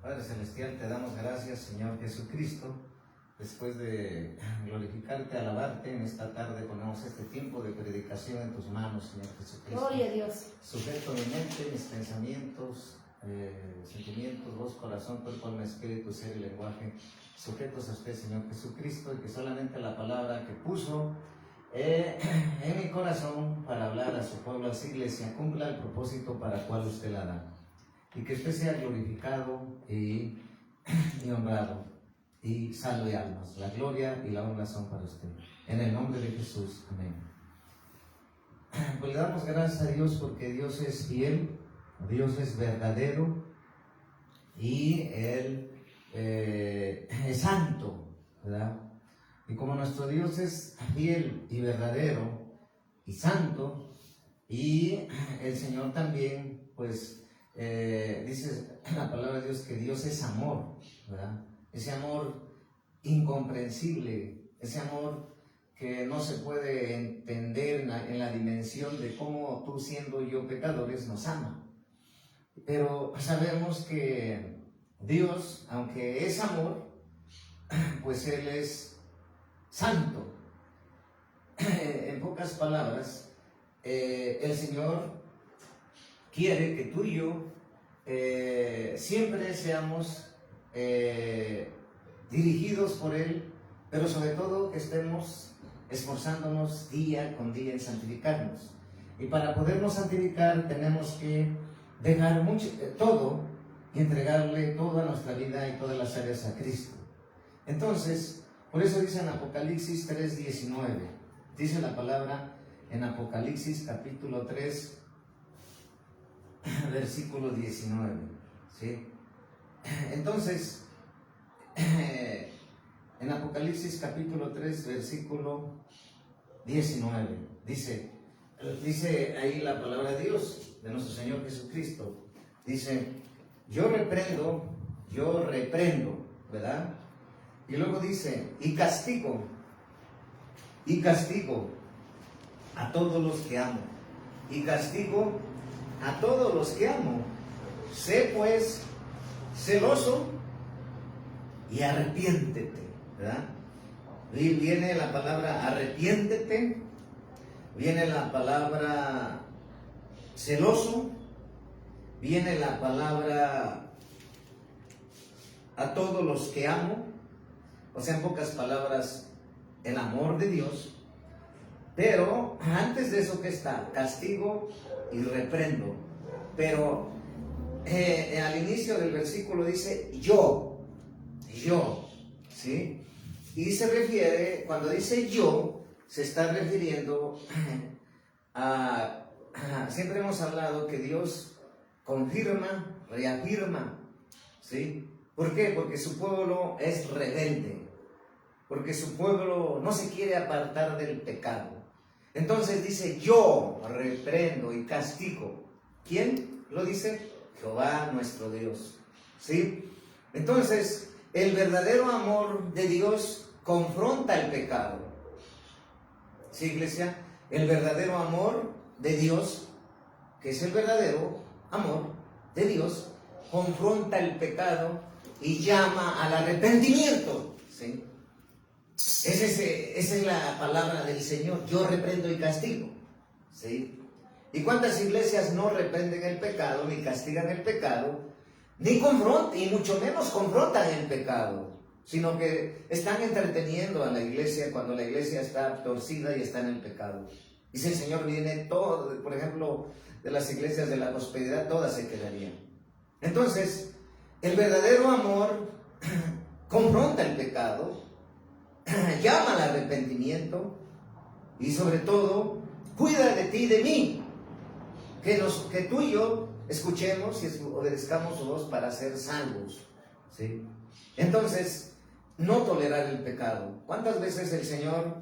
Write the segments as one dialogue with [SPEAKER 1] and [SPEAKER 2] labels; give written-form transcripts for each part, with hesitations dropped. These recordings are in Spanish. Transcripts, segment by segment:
[SPEAKER 1] Padre Celestial, te damos gracias, Señor Jesucristo. Después de glorificarte, alabarte, en esta tarde ponemos este tiempo de predicación en tus manos, Señor Jesucristo.
[SPEAKER 2] Gloria a Dios.
[SPEAKER 1] Sujeto mi mente, mis pensamientos, sentimientos, voz, corazón, cuerpo, alma, espíritu, ser y lenguaje, sujetos a usted, Señor Jesucristo, y que solamente la palabra que puso en mi corazón para hablar a su pueblo, a su iglesia, cumpla el propósito para el cual usted la da. Y que usted sea glorificado y honrado y salve almas. La gloria y la honra son para usted. En el nombre de Jesús. Amén. Pues le damos gracias a Dios porque Dios es fiel, Dios es verdadero y Él es santo, ¿verdad? Y como nuestro Dios es fiel y verdadero y santo, y el Señor también, pues, dice la palabra de Dios que Dios es amor, ¿verdad? Ese amor incomprensible, ese amor que no se puede entender en la dimensión de cómo tú, siendo yo pecadores, nos ama. Pero sabemos que Dios, aunque es amor, pues Él es santo. En pocas palabras, el Señor quiere que tú y yo siempre seamos dirigidos por Él, pero sobre todo que estemos esforzándonos día con día en santificarnos. Y para podernos santificar tenemos que dejar todo y entregarle toda nuestra vida y todas las áreas a Cristo. Entonces, por eso dice en Apocalipsis 3:19, dice la palabra en Apocalipsis capítulo 3, versículo 19, ¿sí? Entonces, en Apocalipsis capítulo 3, versículo 19, dice ahí la palabra de Dios, de nuestro Señor Jesucristo, dice, yo reprendo, ¿verdad? Y luego dice, y castigo a todos los que amo, y castigo a todos los que amo. Sé pues celoso y arrepiéntete, ¿verdad? Y viene la palabra arrepiéntete, viene la palabra celoso, viene la palabra a todos los que amo, o sea, en pocas palabras, el amor de Dios. Pero antes de eso, ¿qué está? Castigo y reprendo. Pero al inicio del versículo dice yo, ¿sí? Y se refiere, cuando dice yo, se está refiriendo siempre hemos hablado que Dios confirma, reafirma, ¿sí? ¿Por qué? Porque su pueblo es rebelde, porque su pueblo no se quiere apartar del pecado. Entonces dice, yo reprendo y castigo. ¿Quién lo dice? Jehová nuestro Dios, ¿sí? Entonces, el verdadero amor de Dios confronta el pecado. ¿Sí, iglesia? El verdadero amor de Dios, que es el verdadero amor de Dios, confronta el pecado y llama al arrepentimiento, ¿sí? Esa es la palabra del Señor, yo reprendo y castigo, ¿sí? ¿Y cuántas iglesias no reprenden el pecado, ni castigan el pecado, ni confrontan, y mucho menos confrontan el pecado, sino que están entreteniendo a la iglesia cuando la iglesia está torcida y está en el pecado? Y si el Señor viene, todo, por ejemplo, de las iglesias de la prosperidad, todas se quedarían. Entonces, el verdadero amor confronta el pecado, llama al arrepentimiento y sobre todo cuida de ti y de mí, que tú y yo escuchemos y obedezcamos su voz para ser salvos, ¿sí? Entonces, no tolerar el pecado. ¿Cuántas veces el Señor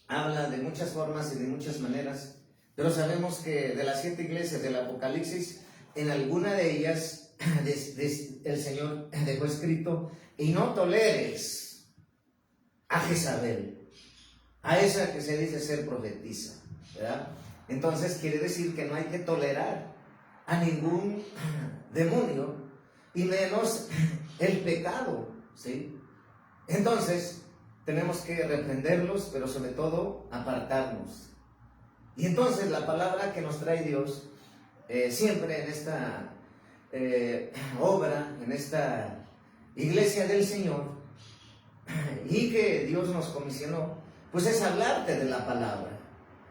[SPEAKER 1] habla de muchas formas y de muchas maneras? Pero sabemos que de las 7 iglesias del Apocalipsis, en alguna de ellas el Señor dejó escrito, y no toleres a Jezabel, a esa que se dice ser profetisa, ¿verdad? Entonces quiere decir que no hay que tolerar a ningún demonio, y menos el pecado, ¿sí? Entonces, tenemos que reprenderlos, pero sobre todo apartarnos. Y entonces la palabra que nos trae Dios, siempre en esta obra, en esta iglesia del Señor, y que Dios nos comisionó, pues es hablarte de la palabra,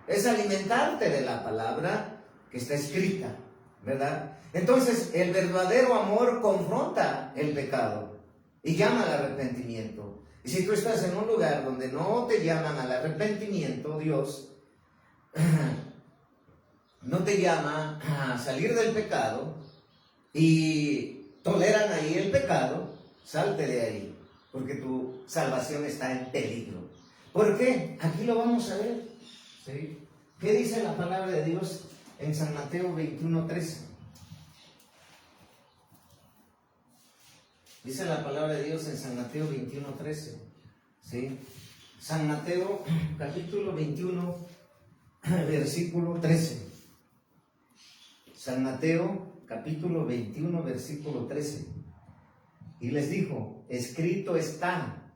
[SPEAKER 1] es alimentarte de la palabra que está escrita, ¿verdad? Entonces el verdadero amor confronta el pecado y llama al arrepentimiento. Y si tú estás en un lugar donde no te llaman al arrepentimiento, Dios no te llama a salir del pecado y toleran ahí el pecado, salte de ahí, porque tu salvación está en peligro. ¿Por qué? Aquí lo vamos a ver, ¿sí? ¿Qué dice la palabra de Dios en San Mateo 21:13? Dice la palabra de Dios en San Mateo 21:13, ¿sí? San Mateo capítulo 21, versículo 13. San Mateo capítulo 21, versículo 13. Y les dijo, escrito está,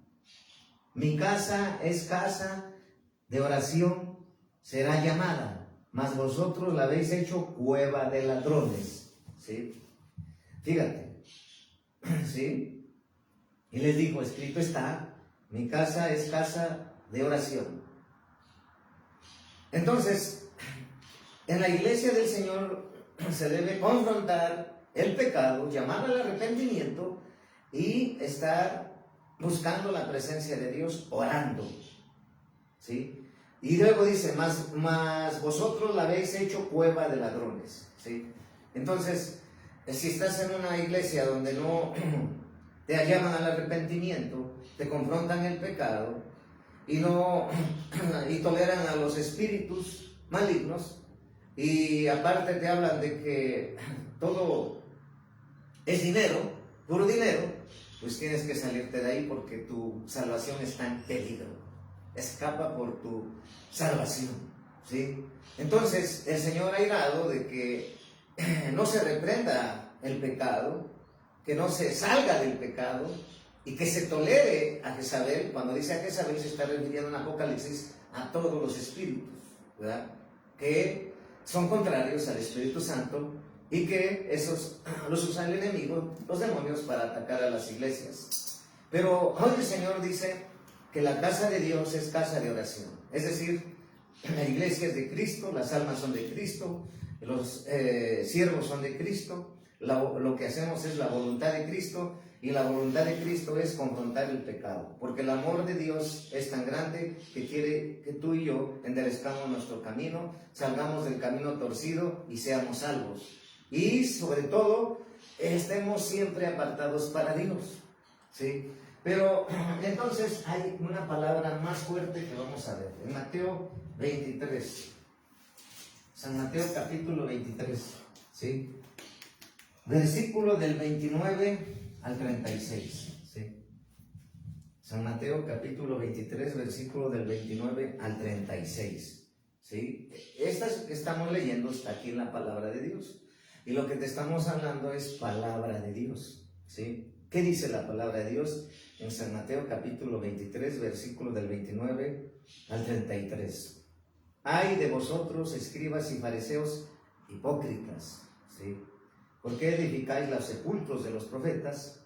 [SPEAKER 1] mi casa es casa de oración, será llamada, mas vosotros la habéis hecho cueva de ladrones. ¿Sí? Fíjate. ¿Sí? Y les dijo, escrito está, mi casa es casa de oración. Entonces, en la iglesia del Señor se debe confrontar el pecado, llamar al arrepentimiento y estar buscando la presencia de Dios, orando. ¿Sí? Y luego dice, mas vosotros la habéis hecho cueva de ladrones. ¿Sí? Entonces, si estás en una iglesia donde no te llaman al arrepentimiento, te confrontan el pecado y toleran a los espíritus malignos, y aparte te hablan de que todo es dinero, puro dinero, pues tienes que salirte de ahí porque tu salvación está en peligro. Escapa por tu salvación, ¿sí? Entonces el Señor ha airado de que no se reprenda el pecado, que no se salga del pecado y que se tolere a Jezabel. Cuando dice a Jezabel se está refiriendo en Apocalipsis a todos los espíritus, ¿verdad? Que son contrarios al Espíritu Santo y que esos los usa el enemigo, los demonios, para atacar a las iglesias. Pero hoy el Señor dice que la casa de Dios es casa de oración. Es decir, la iglesia es de Cristo, las almas son de Cristo, los siervos son de Cristo, lo que hacemos es la voluntad de Cristo, y la voluntad de Cristo es confrontar el pecado, porque el amor de Dios es tan grande que quiere que tú y yo enderezcamos nuestro camino, salgamos del camino torcido y seamos salvos. Y sobre todo, estemos siempre apartados para Dios, ¿sí? Pero entonces hay una palabra más fuerte que vamos a ver en Mateo 23, San Mateo capítulo 23, ¿sí? Versículo del 29 al 36, ¿sí? San Mateo capítulo 23, versículo del 29 al 36, ¿sí? Esta que estamos leyendo está aquí en la palabra de Dios, y lo que te estamos hablando es palabra de Dios, ¿sí? ¿Qué dice la palabra de Dios en San Mateo capítulo 23, versículo del 29 al 33? Ay de vosotros, escribas y fariseos hipócritas, ¿sí? ¿Por qué edificáis los sepulcros de los profetas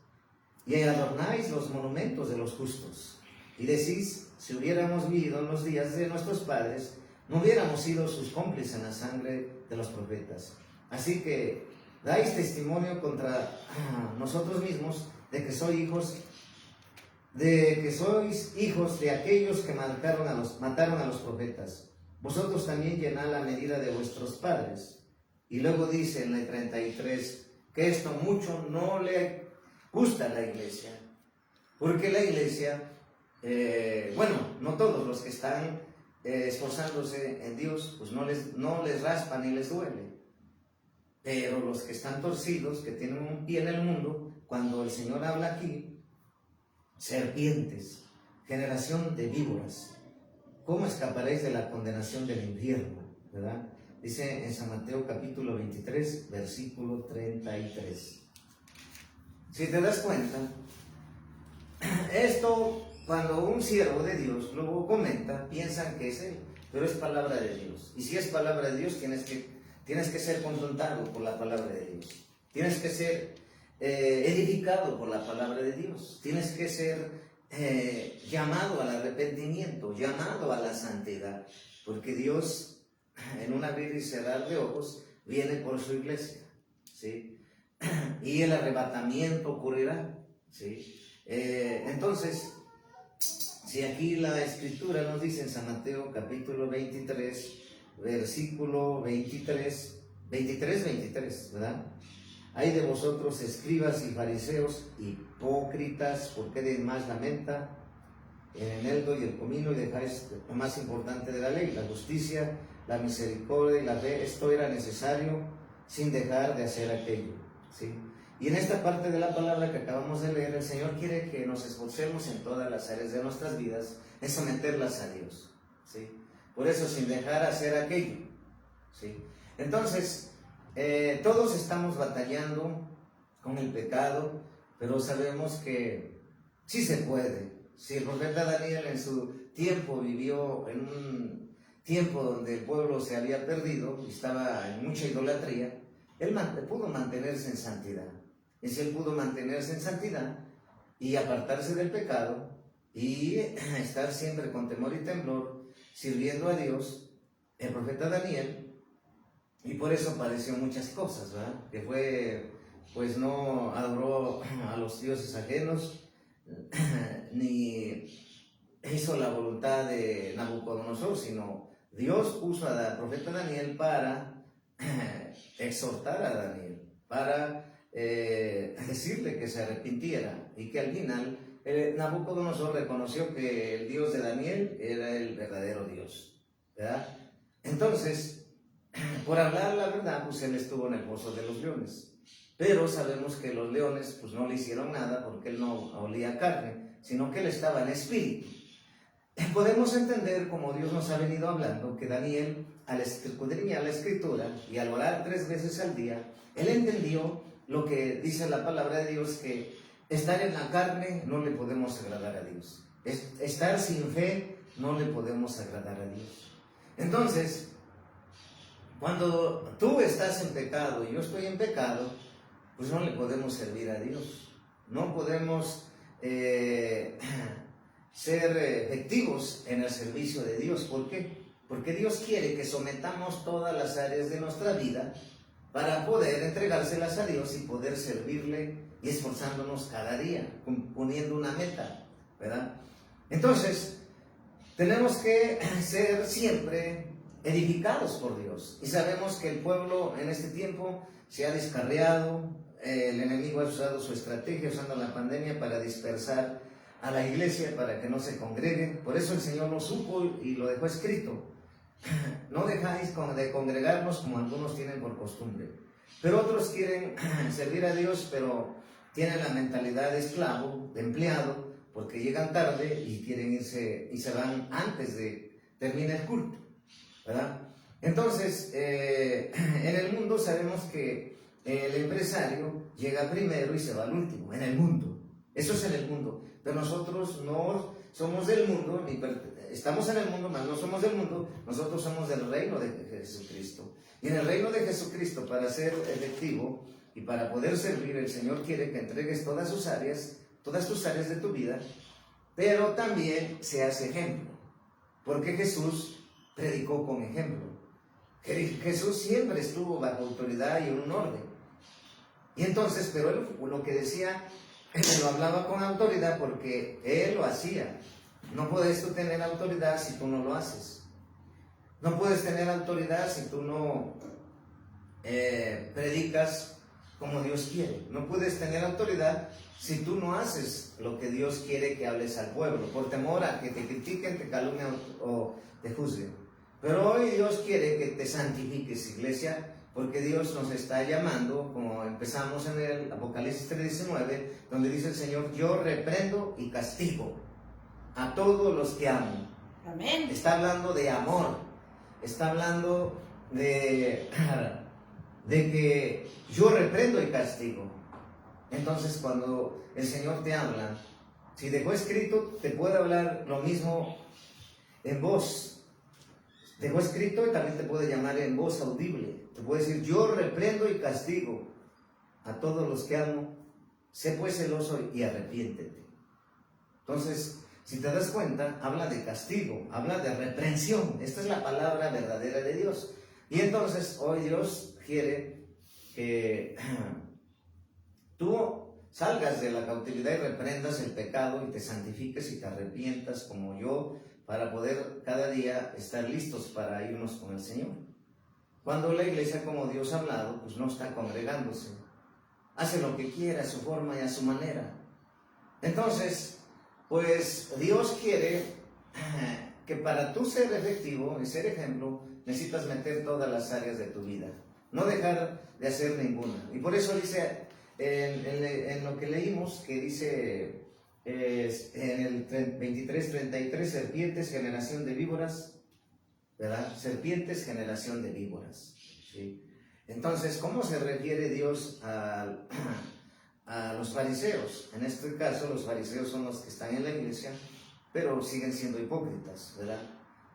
[SPEAKER 1] y adornáis los monumentos de los justos? Y decís, si hubiéramos vivido en los días de nuestros padres, no hubiéramos sido sus cómplices en la sangre de los profetas. Así que dais testimonio contra nosotros mismos de que sois hijos de aquellos que mataron a los profetas. Vosotros también llenad la medida de vuestros padres. Y luego dice en el 33 que esto mucho no le gusta a la iglesia, porque la iglesia, no todos los que están esforzándose en Dios, pues no les raspa ni les duele, pero los que están torcidos, que tienen un pie en el mundo, cuando el Señor habla aquí, serpientes, generación de víboras, ¿cómo escaparéis de la condenación del infierno? ¿Verdad? Dice en San Mateo capítulo 23, versículo 33. Si te das cuenta, esto cuando un siervo de Dios lo comenta, piensan que es él, pero es palabra de Dios. Y si es palabra de Dios, tienes que ser confrontado por la palabra de Dios. Tienes que ser edificado por la palabra de Dios. Tienes que ser llamado al arrepentimiento, llamado a la santidad. Porque Dios, en un abrir y cerrar de ojos, viene por su iglesia, ¿sí? Y el arrebatamiento ocurrirá, ¿sí? Entonces, si aquí la Escritura nos dice en San Mateo capítulo 23, versículo 23, ¿verdad? Hay de vosotros escribas y fariseos hipócritas, porque de más la menta, el eneldo y el comino, y dejáis lo más importante de la ley, la justicia, la misericordia y la fe. Esto era necesario sin dejar de hacer aquello, ¿sí? Y en esta parte de la palabra que acabamos de leer, el Señor quiere que nos esforcemos en todas las áreas de nuestras vidas, en someterlas a Dios, ¿sí? Por eso, sin dejar de hacer aquello, ¿sí? Entonces, todos estamos batallando con el pecado, pero sabemos que sí se puede. Si el profeta Daniel en su tiempo vivió en un tiempo donde el pueblo se había perdido y estaba en mucha idolatría, él pudo mantenerse en santidad. Y si él pudo mantenerse en santidad y apartarse del pecado y estar siempre con temor y temblor, sirviendo a Dios, el profeta Daniel, y por eso padeció muchas cosas, ¿verdad? Que fue, pues no adoró a los dioses ajenos, ni hizo la voluntad de Nabucodonosor, sino Dios puso al profeta Daniel para exhortar a Daniel, para decirle que se arrepintiera, y que al final Nabucodonosor reconoció que el Dios de Daniel era el verdadero Dios, ¿verdad? Entonces, por hablar la verdad, pues él estuvo en el pozo de los leones, pero sabemos que los leones pues no le hicieron nada porque él no olía carne, sino que él estaba en espíritu. Podemos entender, como Dios nos ha venido hablando, que Daniel, al escudriñar la Escritura y al orar 3 veces al día, él entendió lo que dice la palabra de Dios, que estar en la carne no le podemos agradar a Dios. Estar sin fe no le podemos agradar a Dios. Entonces, cuando tú estás en pecado y yo estoy en pecado, pues no le podemos servir a Dios. No podemos ser efectivos en el servicio de Dios. ¿Por qué? Porque Dios quiere que sometamos todas las áreas de nuestra vida para poder entregárselas a Dios y poder servirle y esforzándonos cada día, poniendo una meta, ¿verdad? Entonces, tenemos que ser siempre edificados por Dios. Y sabemos que el pueblo en este tiempo se ha descarriado, el enemigo ha usado su estrategia, usando la pandemia para dispersar a la iglesia, para que no se congreguen. Por eso el Señor lo supo y lo dejó escrito: no dejáis de congregarnos como algunos tienen por costumbre. Pero otros quieren servir a Dios, pero tienen la mentalidad de esclavo, de empleado, porque llegan tarde y quieren irse y se van antes de terminar el culto, ¿verdad? Entonces, en el mundo sabemos que el empresario llega primero y se va al último, en el mundo. Eso es en el mundo. Pero nosotros no somos del mundo, ni estamos en el mundo, mas no somos del mundo. Nosotros somos del reino de Jesucristo. Y en el reino de Jesucristo, para ser efectivo y para poder servir, el Señor quiere que entregues todas tus áreas de tu vida, pero también seas ejemplo. Porque Jesús predicó con ejemplo. Jesús siempre estuvo bajo autoridad y en un orden. Y entonces, pero él lo que decía, él lo hablaba con autoridad porque él lo hacía. No puedes tú tener autoridad si tú no lo haces. No puedes tener autoridad si tú no predicas como Dios quiere. No puedes tener autoridad si tú no haces lo que Dios quiere que hables al pueblo, por temor a que te critiquen, te calumnien o te juzguen. Pero hoy Dios quiere que te santifiques, iglesia, porque Dios nos está llamando, como empezamos en el Apocalipsis 3:19, donde dice el Señor: yo reprendo y castigo a todos los que amo.
[SPEAKER 2] Amén.
[SPEAKER 1] Está hablando de amor, está hablando de que yo reprendo y castigo. Entonces, cuando el Señor te habla, si dejó escrito, te puede hablar lo mismo en voz. Dejó escrito y también te puede llamar en voz audible. Te puede decir, yo reprendo y castigo a todos los que amo. Sé pues celoso y arrepiéntete. Entonces, si te das cuenta, habla de castigo, habla de reprensión. Esta es la palabra verdadera de Dios. Y entonces, hoy Dios quiere que tú salgas de la cautividad y reprendas el pecado y te santifiques y te arrepientas como yo, para poder cada día estar listos para irnos con el Señor. Cuando la iglesia, como Dios ha hablado, pues no está congregándose. Hace lo que quiera a su forma y a su manera. Entonces, pues Dios quiere que para tú ser efectivo y ser ejemplo, necesitas meter todas las áreas de tu vida. No dejar de hacer ninguna. Y por eso dice, en lo que leímos, que dice en el 23:33, serpientes, generación de víboras, ¿verdad? Serpientes, generación de víboras, ¿sí? Entonces, ¿cómo se refiere Dios a los fariseos? En este caso, los fariseos son los que están en la iglesia, pero siguen siendo hipócritas, ¿verdad?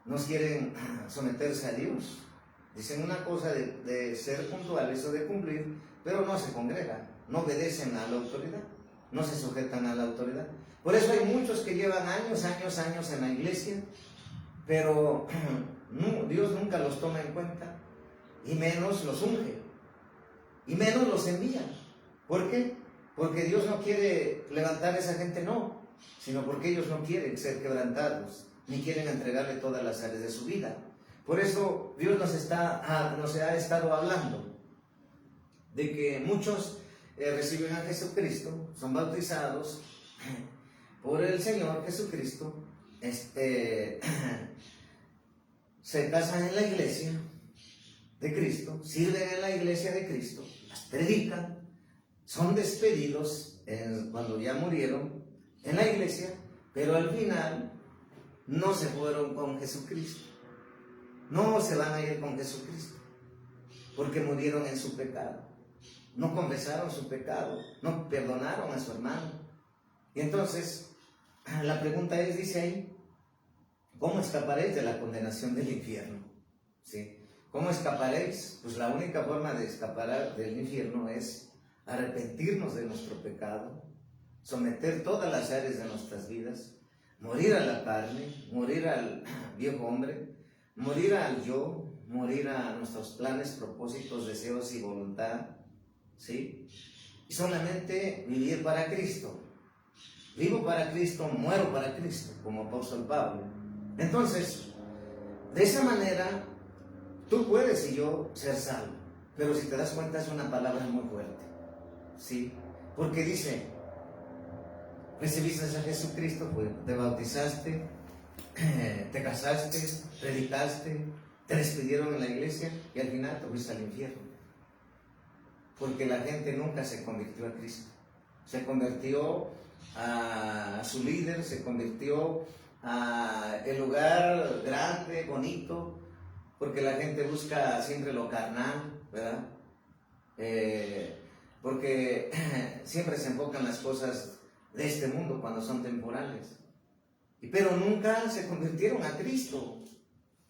[SPEAKER 1] No quieren someterse a Dios. Dicen una cosa de ser puntuales o de cumplir, pero no se congregan, no obedecen a la autoridad, no se sujetan a la autoridad. Por eso hay muchos que llevan años en la iglesia, pero Dios nunca los toma en cuenta, y menos los unge, y menos los envía. ¿Por qué? Porque Dios no quiere levantar a esa gente, no, sino porque ellos no quieren ser quebrantados, ni quieren entregarle todas las áreas de su vida. Por eso Dios nos ha estado hablando de que muchos reciben a Jesucristo, son bautizados por el Señor Jesucristo, se casan en la iglesia de Cristo, sirven en la iglesia de Cristo, las predican, son despedidos cuando ya murieron en la iglesia, pero al final no se fueron con Jesucristo. No se van a ir con Jesucristo, porque murieron en su pecado. No confesaron su pecado, no perdonaron a su hermano. Y entonces, la pregunta es, dice ahí, ¿cómo escaparéis de la condenación del infierno? ¿Sí? ¿Cómo escaparéis? Pues la única forma de escapar del infierno es arrepentirnos de nuestro pecado, someter todas las áreas de nuestras vidas, morir a la carne, morir al viejo hombre, morir al yo, morir a nuestros planes, propósitos, deseos y voluntad, ¿sí? Y solamente vivir para Cristo. Vivo para Cristo, muero para Cristo, como apóstol Pablo. Entonces, de esa manera, tú puedes y yo ser salvo. Pero si te das cuenta, es una palabra muy fuerte, ¿sí? Porque dice, recibiste a Jesucristo, pues, te bautizaste, te casaste, predicaste, te despidieron en la iglesia y al final te fuiste al infierno. Porque la gente nunca se convirtió a Cristo. Se convirtió a su líder, se convirtió a el lugar grande, bonito, porque la gente busca siempre lo carnal, ¿verdad? Porque siempre se enfocan las cosas de este mundo cuando son temporales. Pero nunca se convirtieron a Cristo,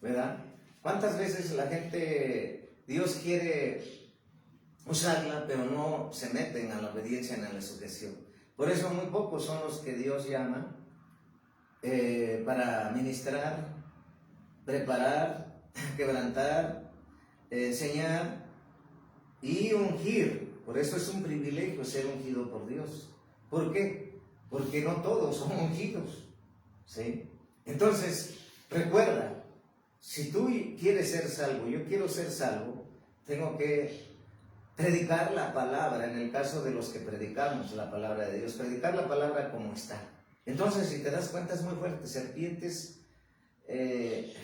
[SPEAKER 1] ¿verdad? ¿Cuántas veces la gente, Dios quiere usarla, pero no se meten a la obediencia ni a la sujeción? Por eso muy pocos son los que Dios llama para ministrar, preparar, quebrantar, enseñar y ungir. Por eso es un privilegio ser ungido por Dios. ¿Por qué? Porque no todos son ungidos, ¿sí? Entonces, recuerda, si tú quieres ser salvo, yo quiero ser salvo, tengo que predicar la palabra. En el caso de los que predicamos la palabra de Dios, predicar la palabra como está. Entonces, si te das cuenta, es muy fuerte. Serpientes,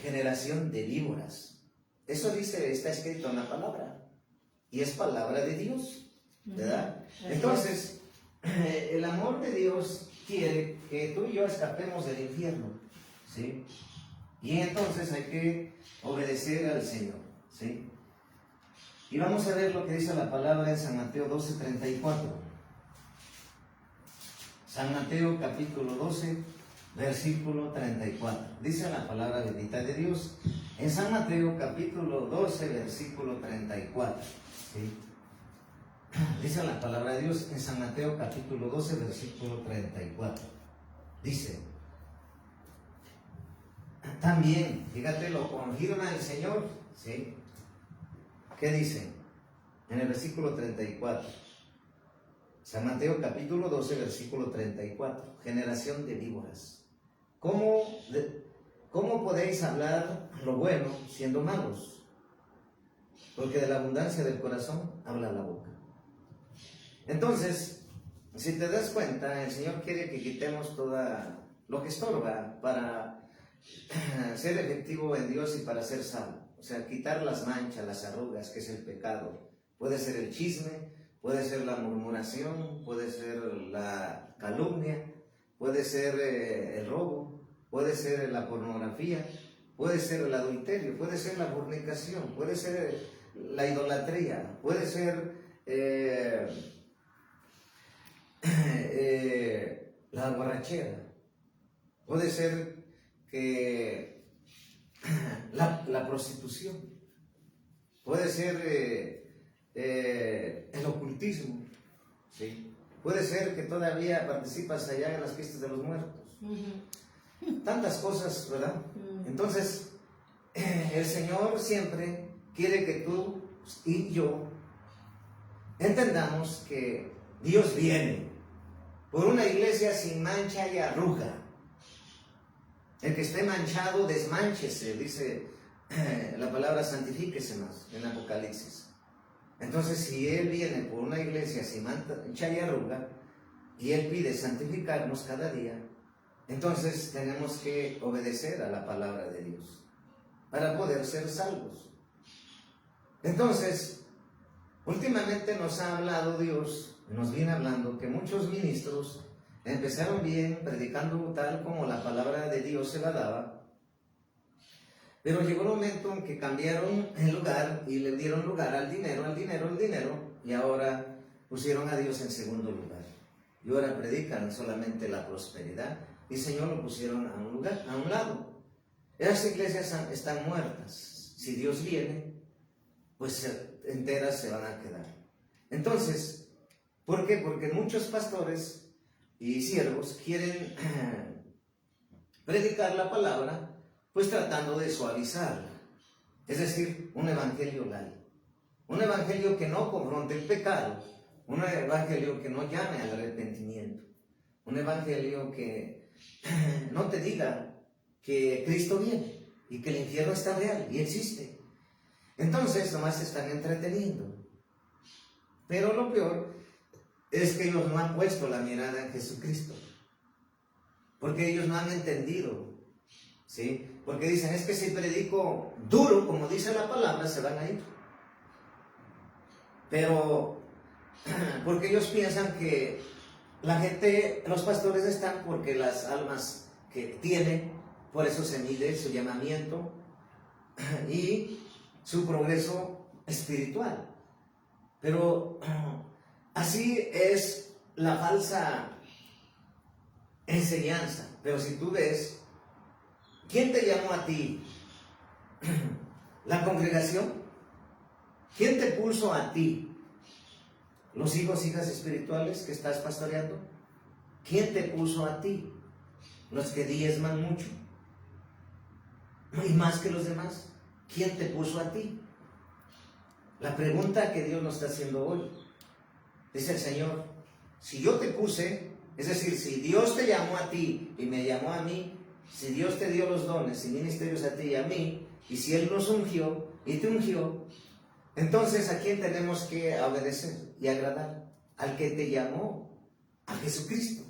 [SPEAKER 1] generación de víboras. Eso dice, está escrito en la palabra, y es palabra de Dios, ¿verdad? Entonces, el amor de Dios quiere que tú y yo escapemos del infierno, ¿sí? Y entonces hay que obedecer al Señor, ¿sí? Y vamos a ver lo que dice la palabra en San Mateo 12:34. San Mateo capítulo 12, versículo 34. Dice la palabra bendita de Dios en San Mateo capítulo 12, versículo 34. ¿Sí? Dice la palabra de Dios en San Mateo capítulo 12, versículo 34. Dice, también, fíjate, lo confirma el Señor, ¿sí? ¿Qué dice? En el versículo 34. San Mateo capítulo 12, versículo 34. Generación de víboras. ¿Cómo podéis hablar lo bueno siendo malos? Porque de la abundancia del corazón habla la boca. Entonces, si te das cuenta, el Señor quiere que quitemos toda lo que estorba para ser efectivo en Dios y para ser salvo. O sea, quitar las manchas, las arrugas, que es el pecado. Puede ser el chisme, puede ser la murmuración, puede ser la calumnia, puede ser el robo, puede ser la pornografía, puede ser el adulterio, puede ser la fornicación, puede ser la idolatría, puede ser la borrachera, puede ser que la prostitución, puede ser el ocultismo, ¿sí? Puede ser que todavía participas allá en las fiestas de los muertos. Tantas cosas, ¿verdad? Entonces, el Señor siempre quiere que tú y yo entendamos que Dios viene por una iglesia sin mancha y arruga. El que esté manchado, desmánchese, dice la palabra santifíquese más en Apocalipsis. Entonces, si Él viene por una iglesia sin mancha y arruga, y Él pide santificarnos cada día, entonces tenemos que obedecer a la palabra de Dios para poder ser salvos. Entonces, últimamente nos ha hablado Dios, nos viene hablando que muchos ministros empezaron bien, predicando tal como la palabra de Dios se la daba, pero llegó el momento en que cambiaron el lugar y le dieron lugar al dinero, y ahora pusieron a Dios en segundo lugar. Y ahora predican solamente la prosperidad, y Señor lo pusieron a un lugar, a un lado. Esas iglesias están muertas. Si Dios viene, pues enteras se van a quedar. Entonces, ¿por qué? Porque muchos pastores y siervos quieren predicar la palabra, pues tratando de suavizarla. Es decir, un evangelio light. Un evangelio que no confronte el pecado. Un evangelio que no llame al arrepentimiento. Un evangelio que no te diga que Cristo viene y que el infierno está real y existe. Entonces, nomás se están entreteniendo. Pero lo peor es que ellos no han puesto la mirada en Jesucristo. Porque ellos no han entendido, ¿sí? Porque dicen, es que si predico duro, como dice la palabra, se van a ir. Pero, porque ellos piensan que la gente, los pastores están porque las almas que tienen, por eso se mide su llamamiento y su progreso espiritual. Pero así es la falsa enseñanza. Pero si tú ves, ¿quién te llamó a ti? ¿La congregación? ¿Quién te puso a ti? ¿Los hijos, hijas espirituales que estás pastoreando? ¿Quién te puso a ti? ¿Los que diezman mucho? ¿Y más que los demás? ¿Quién te puso a ti? La pregunta que Dios nos está haciendo hoy. Dice el Señor, si yo te puse, es decir, si Dios te llamó a ti y me llamó a mí, si Dios te dio los dones y ministerios a ti y a mí, y si Él nos ungió y te ungió, entonces ¿a quién tenemos que obedecer y agradar? Al que te llamó, a Jesucristo.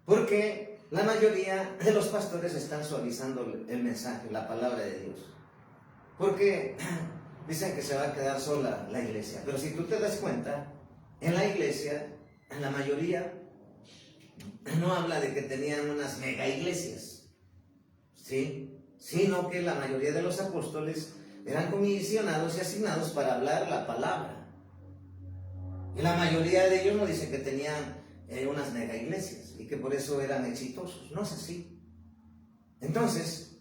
[SPEAKER 1] Porque la mayoría de los pastores están suavizando el mensaje, la palabra de Dios. Porque dicen que se va a quedar sola la iglesia. Pero si tú te das cuenta, en la iglesia, en la mayoría, no habla de que tenían unas mega iglesias, ¿sí? Sino que la mayoría de los apóstoles eran comisionados y asignados para hablar la palabra. Y la mayoría de ellos no dicen que tenían unas mega iglesias y que por eso eran exitosos. No es así. Entonces,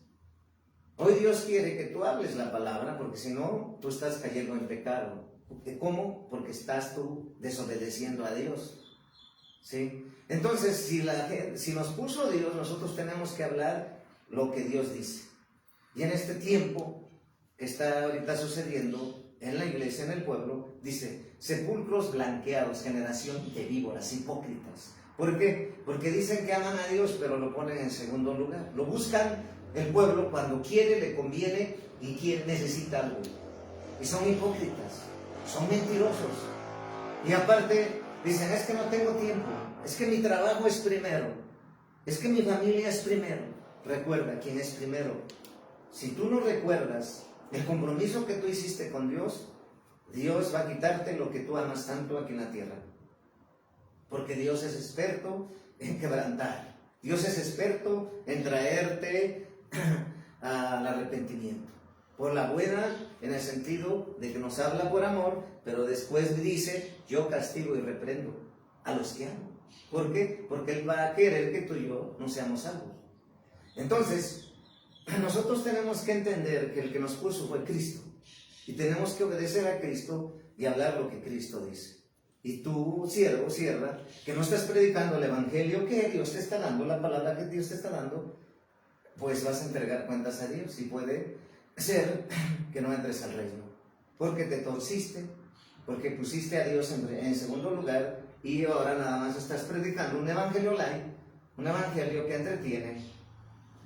[SPEAKER 1] hoy Dios quiere que tú hables la palabra, porque si no, tú estás cayendo en pecado. ¿Cómo? Porque estás tú desobedeciendo a Dios. ¿Sí? Entonces, si nos puso Dios, nosotros tenemos que hablar lo que Dios dice. Y en este tiempo que está ahorita sucediendo en la iglesia, en el pueblo, dice: sepulcros blanqueados, generación de víboras, hipócritas. ¿Por qué? Porque dicen que aman a Dios, pero lo ponen en segundo lugar. Lo buscan el pueblo cuando quiere, le conviene y necesita algo. Y son hipócritas, son mentirosos. Y aparte dicen: es que no tengo tiempo, es que mi trabajo es primero, es que mi familia es primero. Recuerda quién es primero. Si tú no recuerdas el compromiso que tú hiciste con Dios, Dios va a quitarte lo que tú amas tanto aquí en la tierra. Porque Dios es experto en quebrantar. Dios es experto en traerte al arrepentimiento. Por la buena, en el sentido de que nos habla por amor, pero después dice: yo castigo y reprendo a los que amo. ¿Por qué? Porque Él va a querer que tú y yo no seamos salvos. Entonces, nosotros tenemos que entender que el que nos puso fue Cristo. Y tenemos que obedecer a Cristo y hablar lo que Cristo dice. Y tú, siervo, sierva, que no estás predicando el evangelio que Dios te está dando, la palabra que Dios te está dando, pues vas a entregar cuentas a Dios. Y puede ser que no entres al reino, porque te torciste, porque pusiste a Dios en segundo lugar, y ahora nada más estás predicando un evangelio light, un evangelio que entretiene,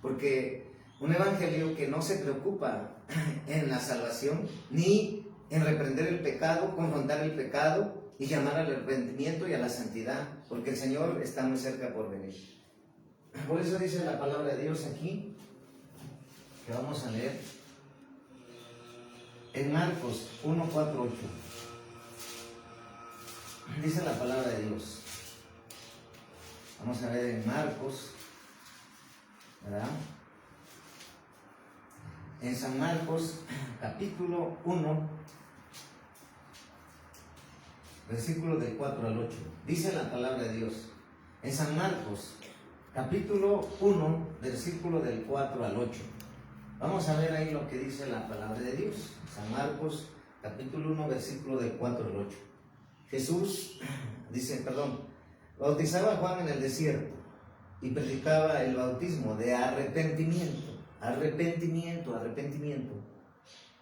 [SPEAKER 1] porque un evangelio que no se preocupa en la salvación, ni en reprender el pecado, confrontar el pecado y llamar al arrepentimiento y a la santidad, porque el Señor está muy cerca por venir. Por eso dice la palabra de Dios aquí, que vamos a leer en Marcos 1, 4, 8. Dice la palabra de Dios. Vamos a ver en Marcos, ¿verdad? En San Marcos, capítulo 1, versículo del 4 al 8. Dice la palabra de Dios. En San Marcos, capítulo 1, versículo del 4 al 8. Vamos a ver ahí lo que dice la palabra de Dios. San Marcos, capítulo 1, versículo del 4 al 8. Jesús, bautizaba a Juan en el desierto y predicaba el bautismo de arrepentimiento,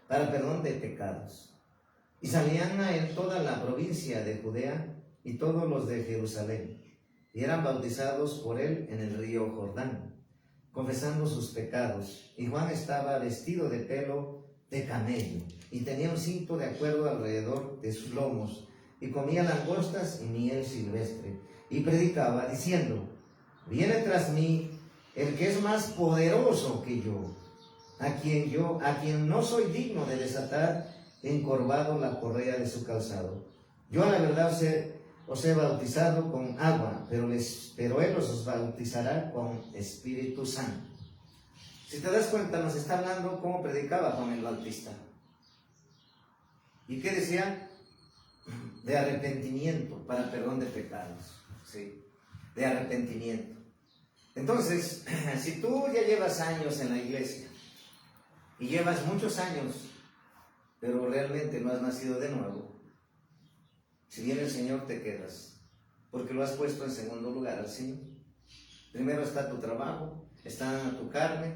[SPEAKER 1] para perdón de pecados. Y salían a él toda la provincia de Judea y todos los de Jerusalén, y eran bautizados por él en el río Jordán, confesando sus pecados. Y Juan estaba vestido de pelo de camello, y tenía un cinto de acuerdo alrededor de sus lomos, y comía langostas y miel silvestre, y predicaba diciendo: viene tras mí el que es más poderoso que yo, a quien no soy digno de desatar encorvado la correa de su calzado. Yo a la verdad os he bautizado con agua, pero él os bautizará con Espíritu Santo. Si te das cuenta, nos está hablando cómo predicaba Juan el Bautista. ¿Y qué decía? De arrepentimiento, para perdón de pecados. Sí, de arrepentimiento. Entonces, si tú ya llevas años en la iglesia y llevas muchos años, pero realmente no has nacido de nuevo, si viene el Señor te quedas, porque lo has puesto en segundo lugar al Señor. Primero está tu trabajo, está tu carne,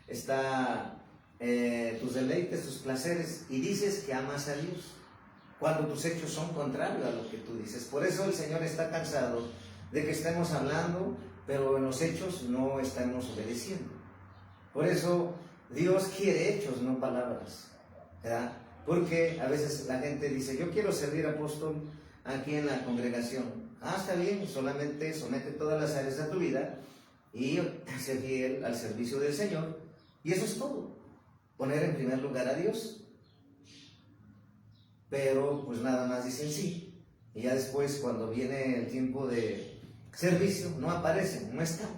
[SPEAKER 1] está tus deleites, tus placeres, y dices que amas a Dios, cuando tus hechos son contrarios a lo que tú dices. Por eso el Señor está cansado de que estemos hablando, pero en los hechos no estamos obedeciendo. Por eso Dios quiere hechos, no palabras, ¿verdad? Porque a veces la gente dice: yo quiero servir, apóstol, aquí en la congregación. Está bien, solamente somete todas las áreas de tu vida y sé fiel al servicio del Señor, y eso es todo. Poner en primer lugar a Dios. Pero pues nada más dicen sí, y ya después, cuando viene el tiempo de servicio, no aparecen, no están,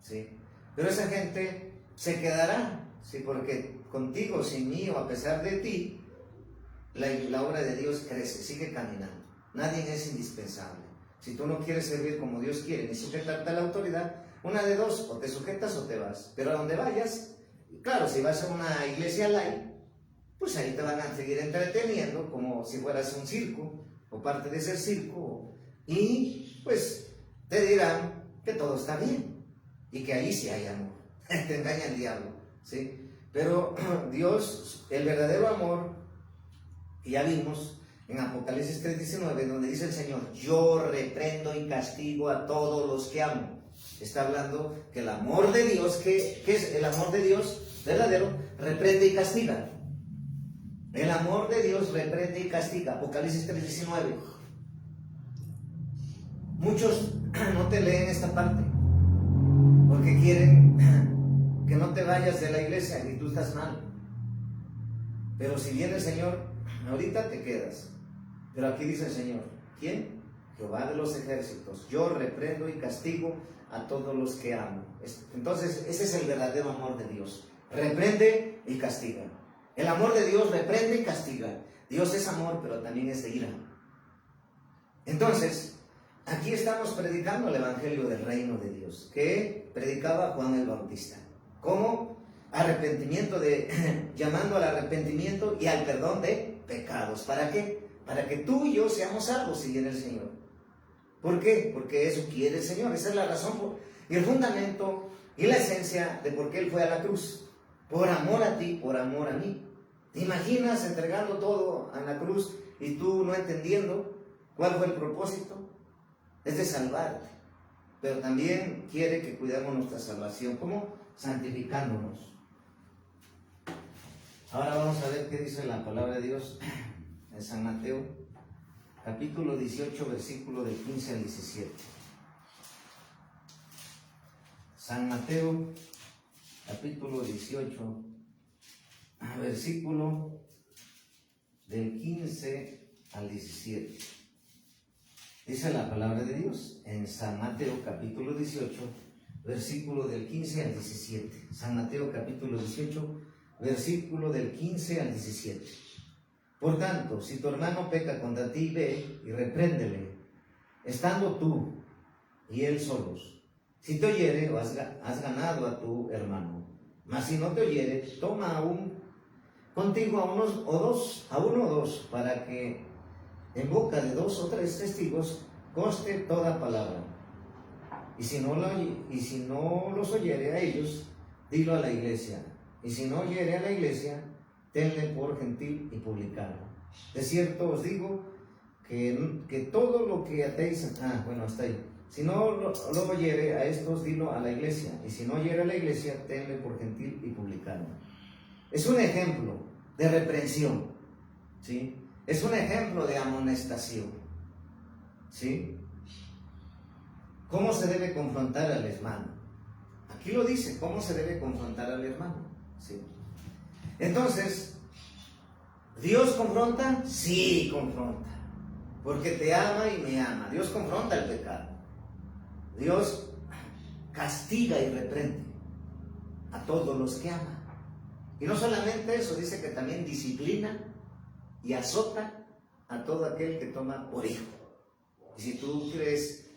[SPEAKER 1] ¿sí? Pero esa gente se quedará, ¿sí? Porque contigo, sin mí o a pesar de ti, la obra de Dios crece, sigue caminando. Nadie es indispensable. Si tú no quieres servir como Dios quiere, ni sujetarte a la autoridad, una de dos, o te sujetas o te vas. Pero a donde vayas, claro, si vas a una iglesia light, pues ahí te van a seguir entreteniendo como si fueras un circo, o parte de ese circo, y pues te dirán que todo está bien, y que ahí sí hay amor. Te engaña el diablo, ¿sí? Pero Dios, el verdadero amor, que ya vimos en Apocalipsis 3:19, donde dice el Señor, yo reprendo y castigo a todos los que amo. Está hablando que el amor de Dios, ¿qué es el amor de Dios verdadero? Reprende y castiga. El amor de Dios reprende y castiga. Apocalipsis 3:19. Muchos no te leen esta parte porque quieren que no te vayas de la iglesia y tú estás mal. Pero si viene el Señor, ahorita te quedas. Pero aquí dice el Señor, ¿quién? Jehová de los ejércitos. Yo reprendo y castigo a todos los que amo. Entonces, ese es el verdadero amor de Dios. Reprende y castiga. El amor de Dios reprende y castiga. Dios es amor, pero también es de ira. Entonces, aquí estamos predicando el evangelio del reino de Dios, que predicaba Juan el Bautista. ¿Cómo? Arrepentimiento llamando al arrepentimiento y al perdón de pecados. ¿Para qué? Para que tú y yo seamos salvos si viene el Señor. ¿Por qué? Porque eso quiere el Señor. Esa es la razón y el fundamento y la esencia de por qué Él fue a la cruz. Por amor a ti, por amor a mí. ¿Te imaginas entregando todo a la cruz y tú no entendiendo cuál fue el propósito? Es de salvarte. Pero también quiere que cuidemos nuestra salvación. ¿Cómo? Santificándonos. Ahora vamos a ver qué dice la palabra de Dios en San Mateo, capítulo 18, versículo del 15 al 17. San Mateo, capítulo 18, versículo del 15 al 17. Dice la palabra de Dios en San Mateo, capítulo 18, versículo del 15 al 17. San Mateo, capítulo 18, versículo del 15 al 17. Por tanto, si tu hermano peca contra ti, ve y repréndele, estando tú y él solos. Si te oyere, has ganado a tu hermano. Mas si no te oyere, toma contigo a uno o dos, para que en boca de 2 o 3 testigos conste toda palabra. Y si no los oyere a ellos, dilo a la iglesia. Y si no oyere a la iglesia, tenle por gentil y publicano. De cierto os digo que todo lo que atéis... hasta ahí. Si no lo oyere a estos, dilo a la iglesia. Y si no oyere a la iglesia, tenle por gentil y publicano. Es un ejemplo de reprensión, ¿sí? Es un ejemplo de amonestación, ¿sí? ¿Cómo se debe confrontar al hermano? Aquí lo dice, ¿cómo se debe confrontar al hermano? ¿Sí? Entonces, ¿Dios confronta? Sí, confronta. Porque te ama y me ama. Dios confronta el pecado. Dios castiga y reprende a todos los que ama. Y no solamente eso, dice que también disciplina y azota a todo aquel que toma por hijo. Y si tú crees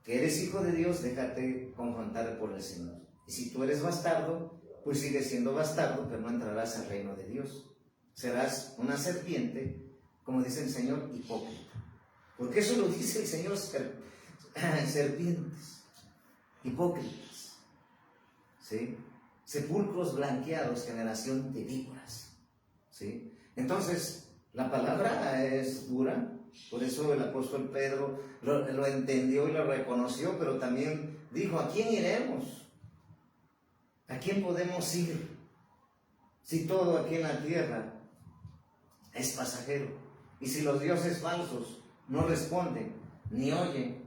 [SPEAKER 1] que eres hijo de Dios, déjate confrontar por el Señor. Y si tú eres bastardo, pues sigues siendo bastardo, pero no entrarás al reino de Dios. Serás una serpiente, como dice el Señor, hipócrita. Porque eso lo dice el Señor, serpientes, hipócritas, ¿sí? Sepulcros blanqueados, generación de víboras, ¿sí? Entonces, la palabra es dura, por eso el apóstol Pedro lo entendió y lo reconoció, pero también dijo, ¿a quién iremos? ¿A quién podemos ir? Si todo aquí en la tierra es pasajero, y si los dioses falsos no responden, ni oyen,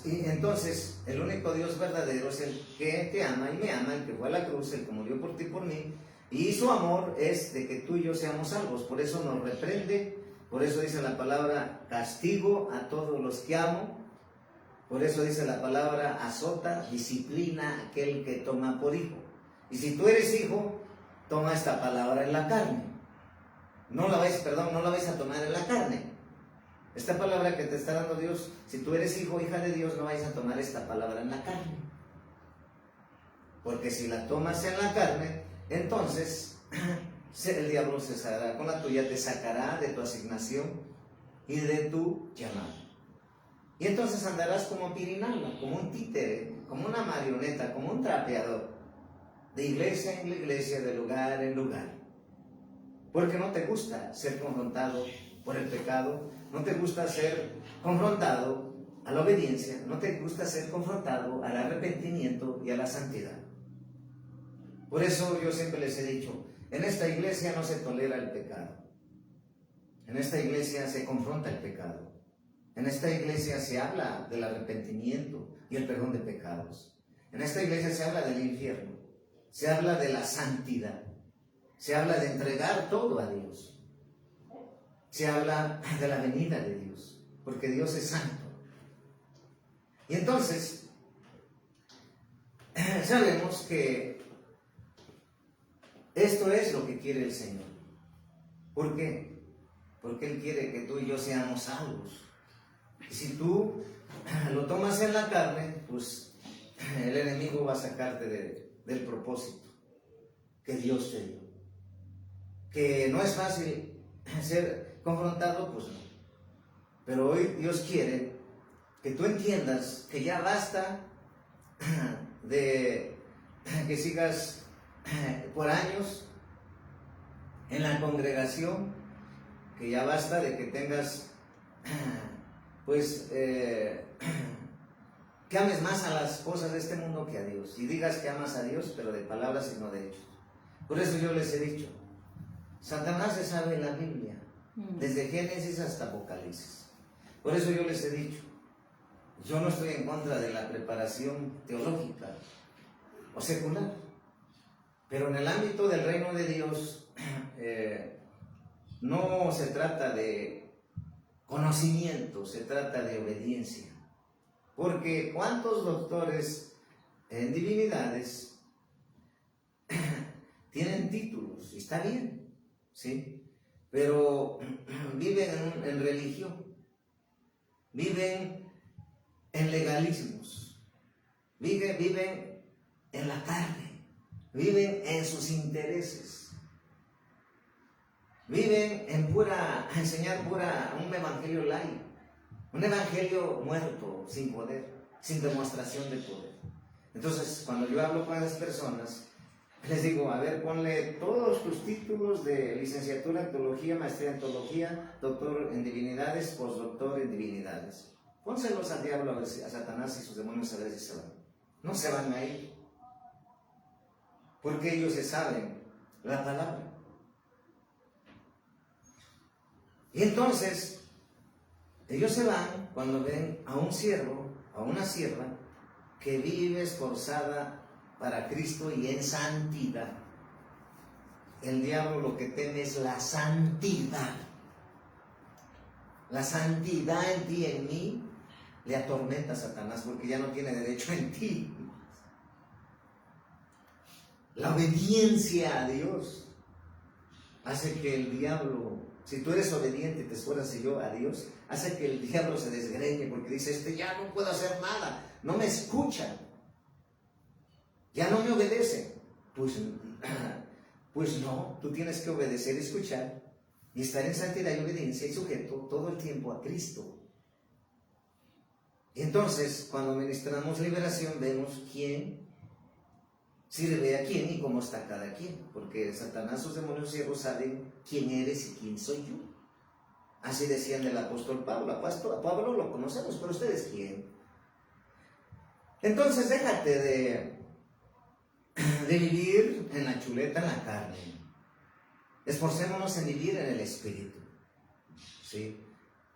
[SPEAKER 1] entonces el único Dios verdadero es el que te ama y me ama, el que fue a la cruz, el que murió por ti y por mí, y su amor es de que tú y yo seamos salvos. Por eso nos reprende, por eso dice la palabra, castigo a todos los que amo, por eso dice la palabra, azota, disciplina a aquel que toma por hijo. Y si tú eres hijo, toma esta palabra en la carne. No la vais a tomar en la carne, Esta palabra que te está dando Dios, si tú eres hijo o hija de Dios, no vayas a tomar esta palabra en la carne. Porque si la tomas en la carne, entonces el diablo se hará con la tuya, te sacará de tu asignación y de tu llamado. Y entonces andarás como pirinala, como un títere, como una marioneta, como un trapeador, de iglesia en iglesia, de lugar en lugar. Porque no te gusta ser confrontado por el pecado, no te gusta ser confrontado a la obediencia, no te gusta ser confrontado al arrepentimiento y a la santidad. Por eso yo siempre les he dicho, en esta iglesia no se tolera el pecado. En esta iglesia se confronta el pecado. En esta iglesia se habla del arrepentimiento y el perdón de pecados. En esta iglesia se habla del infierno. Se habla de la santidad. Se habla de entregar todo a Dios. Se habla de la venida de Dios, porque Dios es santo. Y entonces, sabemos que esto es lo que quiere el Señor. ¿Por qué? Porque Él quiere que tú y yo seamos salvos. Y si tú lo tomas en la carne, pues el enemigo va a sacarte del propósito que Dios te dio. Que no es fácil ser confrontado, pues no. Pero hoy Dios quiere que tú entiendas que ya basta de que sigas por años en la congregación, que ya basta de que tengas que ames más a las cosas de este mundo que a Dios, y digas que amas a Dios, pero de palabras y no de hechos. Por eso yo les he dicho, Satanás se sabe la Biblia, desde Génesis hasta Apocalipsis. Por eso yo les he dicho, yo no estoy en contra de la preparación teológica o secular, pero en el ámbito del reino de Dios no se trata de conocimiento, se trata de obediencia. Porque ¿cuántos doctores en divinidades tienen títulos? Y está bien, ¿sí? Pero viven en religión, viven en legalismos, viven en la carne, viven en sus intereses. Viven en enseñar un evangelio light, un evangelio muerto, sin poder, sin demostración de poder. Entonces, cuando yo hablo con las personas, les digo, a ver, ponle todos tus títulos de licenciatura en teología, maestría en teología, doctor en divinidades, postdoctor en divinidades. Pónselos al diablo, a Satanás y sus demonios, a ver si se van. No se van a ir, porque ellos se saben la palabra. Y entonces, ellos se van cuando ven a un siervo, a una sierva, que vive esforzada para Cristo y en santidad. El diablo lo que teme es la santidad. La santidad en ti y en mí le atormenta a Satanás porque ya no tiene derecho en ti. La obediencia a Dios hace que el diablo, si tú eres obediente, te esfuerzas y yo a Dios, hace que el diablo se desgreñe porque dice, ya no puedo hacer nada, no me escucha, ya no me obedece. Pues no, tú tienes que obedecer y escuchar y estar en santidad y obediencia y sujeto todo el tiempo a Cristo. Y entonces, cuando ministramos liberación, vemos quién sirve a quién y cómo está cada quien, porque Satanás, sus demonios ciegos saben quién eres y quién soy yo. Así decían del apóstol Pablo. A Pablo lo conocemos, pero ustedes quién. Entonces déjate de vivir en la chuleta, en la carne. Esforcémonos en vivir en el Espíritu, ¿sí?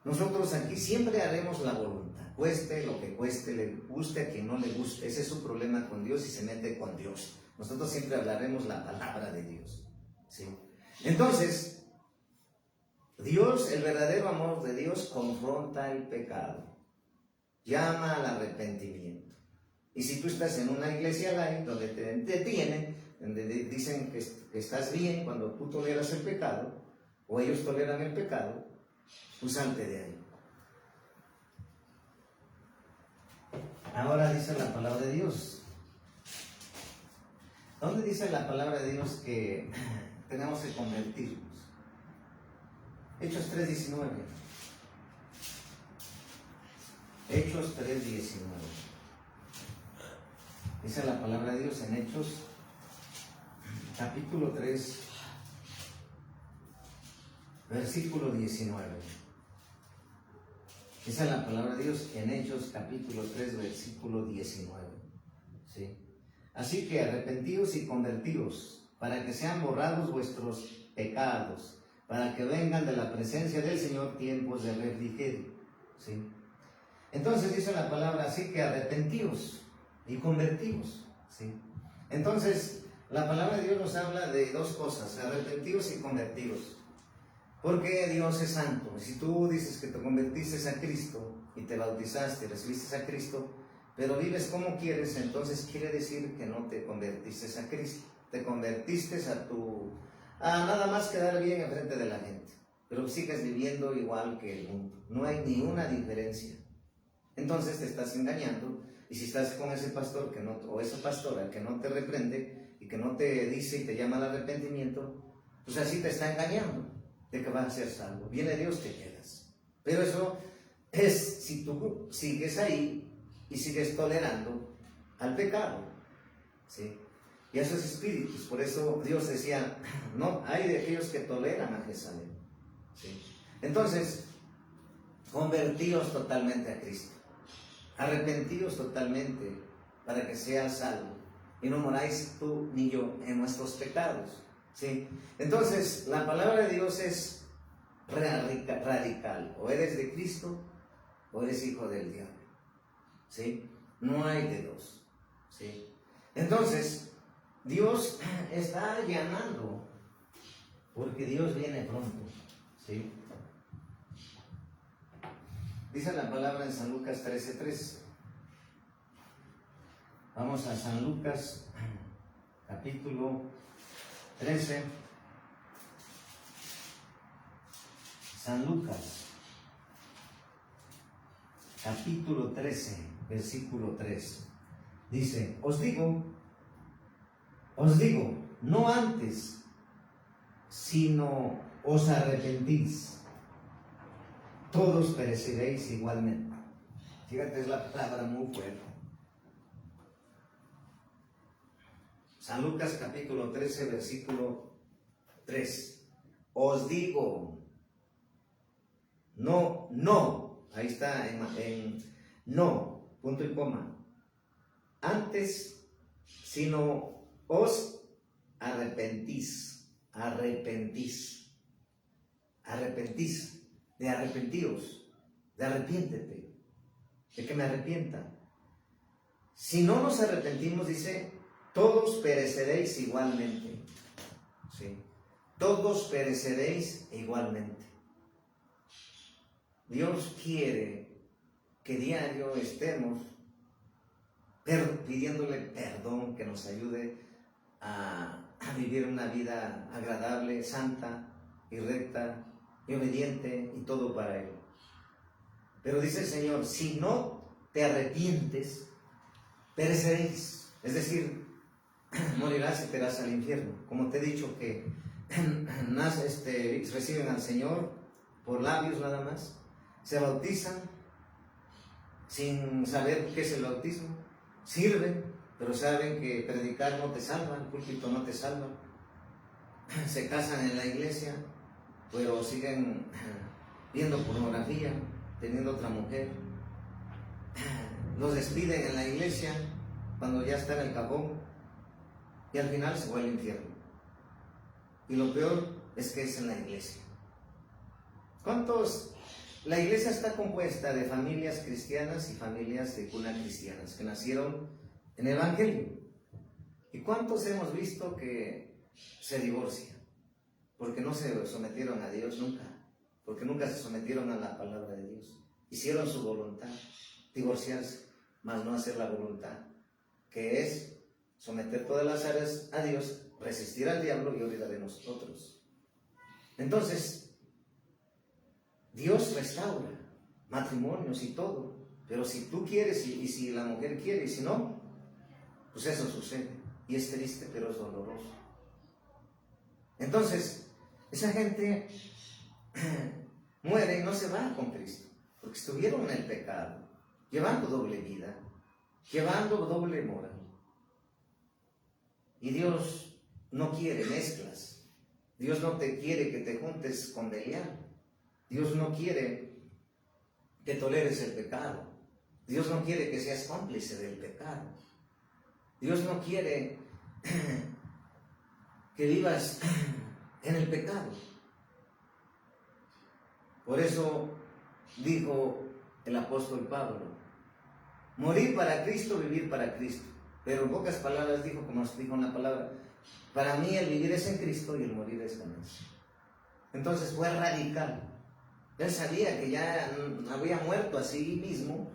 [SPEAKER 1] Nosotros aquí siempre haremos la voluntad, cueste lo que cueste, le guste a quien no le guste. Ese es su problema con Dios y se mete con Dios. Nosotros siempre hablaremos la palabra de Dios, ¿sí? Entonces, Dios, el verdadero amor de Dios, confronta el pecado, llama al arrepentimiento. Y si tú estás en una iglesia light donde te detienen, donde dicen que estás bien cuando tú toleras el pecado, o ellos toleran el pecado, pues salte de ahí. Ahora dice la palabra de Dios. ¿Dónde dice la palabra de Dios que tenemos que convertirnos? Hechos 3:19. Hechos 3:19. Dice la palabra de Dios en Hechos, capítulo 3, versículo 19. Dice la palabra de Dios en Hechos, capítulo 3, versículo 19. ¿Sí? Así que arrepentíos y convertíos, para que sean borrados vuestros pecados, para que vengan de la presencia del Señor tiempos de refrigerio. ¿Sí? Entonces dice la palabra, así que arrepentíos y convertíos. ¿Sí? Entonces, la palabra de Dios nos habla de dos cosas, arrepentíos y convertíos. Porque Dios es santo. Si tú dices que te convertiste a Cristo y te bautizaste, recibiste a Cristo, pero vives como quieres, entonces quiere decir que no te convertiste a Cristo. Te convertiste a nada más quedar bien enfrente de la gente, pero sigues viviendo igual que el mundo. No hay ni una diferencia. Entonces te estás engañando, y si estás con ese pastor o esa pastora que no te reprende y que no te dice y te llama al arrepentimiento, pues así te está engañando de que vas a ser salvo. Viene Dios, te quedas. Pero eso es si tú sigues ahí y sigues tolerando al pecado. ¿Sí? Y a esos espíritus. Por eso Dios decía, no, hay de aquellos que toleran a Jezabel. ¿Sí? Entonces, convertíos totalmente a Cristo. Arrepentíos totalmente para que seas salvo. Y no moráis tú ni yo en nuestros pecados. ¿Sí? Entonces, la palabra de Dios es radical. O eres de Cristo o eres hijo del diablo. ¿Sí? No hay de dos. ¿Sí? Entonces, Dios está allanando, porque Dios viene pronto. ¿Sí? Dice la palabra en San Lucas 13:3. Vamos a San Lucas, capítulo 13. San Lucas, capítulo 13, versículo 3. Dice, os digo, no antes, sino os arrepentís, todos pereceréis igualmente. Fíjate, es la palabra muy fuerte. San Lucas capítulo 13, versículo 3. Os digo, no, ahí está en no, punto y coma. Antes, sino os arrepentís, de arrepentíos, de arrepiéntete, de que me arrepienta. Si no nos arrepentimos, dice, todos pereceréis igualmente. ¿Sí? Todos pereceréis igualmente. Dios quiere que diario estemos pidiéndole perdón, que nos ayude a vivir una vida agradable, santa y recta y obediente y todo para Él. Pero dice el Señor, si no te arrepientes, pereceréis. Es decir, morirás y te irás al infierno. Como te he dicho que reciben al Señor por labios nada más, se bautizan sin saber qué es el bautismo, sirven, pero saben que predicar no te salva, el púlpito no te salva, se casan en la iglesia, pero siguen viendo pornografía, teniendo otra mujer, los despiden en la iglesia cuando ya está en el cajón y al final se fue al infierno. Y lo peor es que es en la iglesia. La iglesia está compuesta de familias cristianas y familias de cuna cristianas que nacieron en el Evangelio. ¿Y cuántos hemos visto que se divorcian? Porque no se sometieron a Dios nunca, porque nunca se sometieron a la palabra de Dios. Hicieron su voluntad, divorciarse, mas no hacer la voluntad, que es someter todas las áreas a Dios, resistir al diablo y olvidar de nosotros. Entonces, Dios restaura matrimonios y todo, Pero si tú quieres y si la mujer quiere y si no, pues eso sucede. Y es triste, pero es doloroso. Entonces, esa gente muere y no se va con Cristo, porque estuvieron en el pecado, llevando doble vida, llevando doble moral. Y Dios no quiere mezclas. Dios no te quiere que te juntes con Belial. Dios no quiere que toleres el pecado. Dios no quiere que seas cómplice del pecado. Dios no quiere que vivas en el pecado. Por eso dijo el apóstol Pablo, morir para Cristo, vivir para Cristo. Pero en pocas palabras dijo, como nos dijo una palabra, para mí el vivir es en Cristo y el morir es ganancia. Entonces fue radical. Él sabía que ya había muerto a sí mismo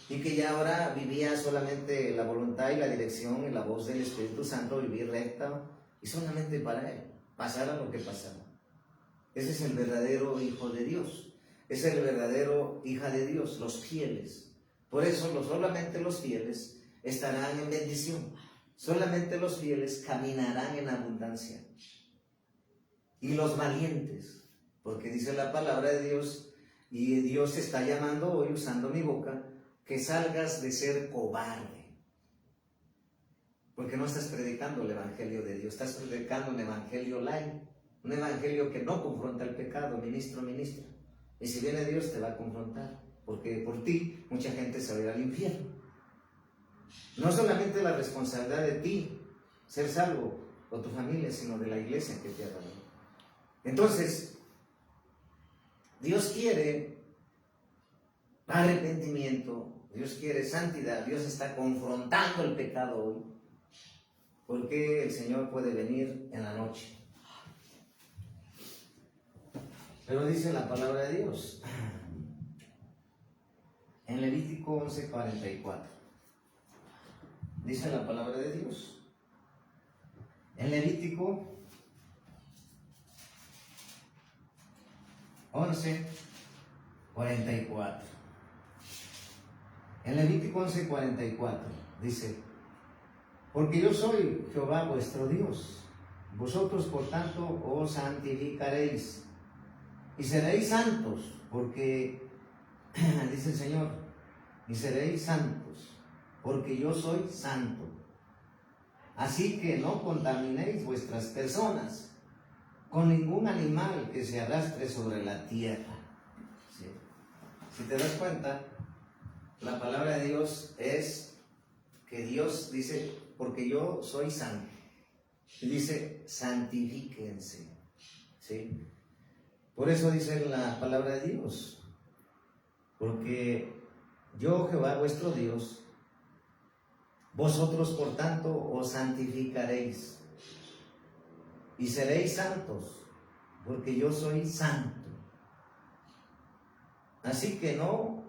[SPEAKER 1] y que ya ahora vivía solamente la voluntad y la dirección y la voz del Espíritu Santo, vivir recta y solamente para Él, pasara lo que pasara. Ese es el verdadero Hijo de Dios, ese es el verdadero hija de Dios, los fieles. Por eso solamente los fieles estarán en bendición, solamente los fieles caminarán en abundancia. Y los valientes, porque dice la palabra de Dios, y Dios te está llamando hoy usando mi boca, que salgas de ser cobarde. Porque no estás predicando el evangelio de Dios, estás predicando un evangelio light, un evangelio que no confronta el pecado, ministra. Y si viene Dios te va a confrontar, porque por ti mucha gente se va a ir al infierno. No solamente la responsabilidad de ti ser salvo o tu familia, sino de la iglesia que te ha dado. Entonces, Dios quiere arrepentimiento, Dios quiere santidad, Dios está confrontando el pecado hoy, porque el Señor puede venir en la noche. Pero dice la palabra de Dios en Levítico 11:44. Dice la palabra de Dios en Levítico 11:44. En Levítico 11:44 dice: porque yo soy Jehová vuestro Dios, vosotros por tanto os santificaréis y seréis santos, porque dice el Señor, y seréis santos, porque yo soy santo. Así que no contaminéis vuestras personas con ningún animal que se arrastre sobre la tierra. ¿Sí? Si te das cuenta, la palabra de Dios es que Dios dice, porque yo soy santo. Y dice, santifíquense. ¿Sí? Por eso dice la palabra de Dios, porque yo, Jehová vuestro Dios, vosotros por tanto os santificaréis y seréis santos, porque yo soy santo. Así que no